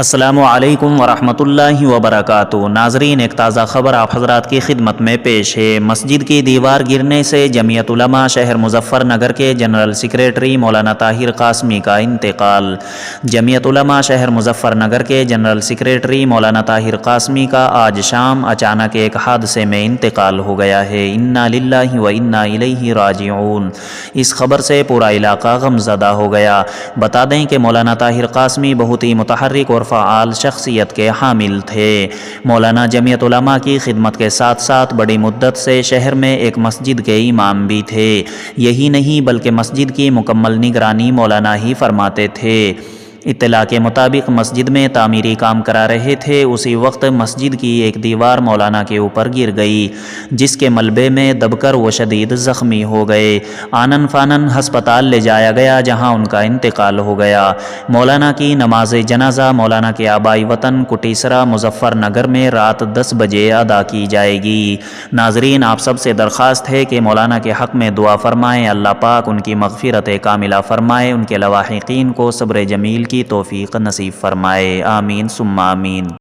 السلام علیکم ورحمۃ اللہ وبرکاتہ۔ ناظرین، ایک تازہ خبر آپ حضرات کی خدمت میں پیش ہے۔ مسجد کی دیوار گرنے سے جمعیت علماء شہر مظفر نگر کے جنرل سیکریٹری مولانا طاہر قاسمی کا انتقال۔ جمعیت علماء شہر مظفر نگر کے جنرل سیکریٹری مولانا طاہر قاسمی کا آج شام اچانک ایک حادثے میں انتقال ہو گیا ہے۔ انا للہ و انا الیہ راجعون۔ اس خبر سے پورا علاقہ غمزدہ ہو گیا۔ بتا دیں کہ مولانا طاہر قاسمی بہت ہی متحرک اور فعال شخصیت کے حامل تھے۔ مولانا جمعیت علماء کی خدمت کے ساتھ ساتھ بڑی مدت سے شہر میں ایک مسجد کے امام بھی تھے۔ یہی نہیں بلکہ مسجد کی مکمل نگرانی مولانا ہی فرماتے تھے۔ اطلاع کے مطابق مسجد میں تعمیری کام کرا رہے تھے، اسی وقت مسجد کی ایک دیوار مولانا کے اوپر گر گئی، جس کے ملبے میں دب کر وہ شدید زخمی ہو گئے۔ آنن فانن ہسپتال لے جایا گیا، جہاں ان کا انتقال ہو گیا۔ مولانا کی نماز جنازہ مولانا کے آبائی وطن کٹیسرا مظفر نگر میں رات 10 بجے ادا کی جائے گی۔ ناظرین، آپ سب سے درخواست ہے کہ مولانا کے حق میں دعا فرمائیں، اللہ پاک ان کی مغفرت کاملہ فرمائے، ان کے لواحقین کو صبر جمیل کی توفیق نصیب فرمائے، آمین ثم آمین۔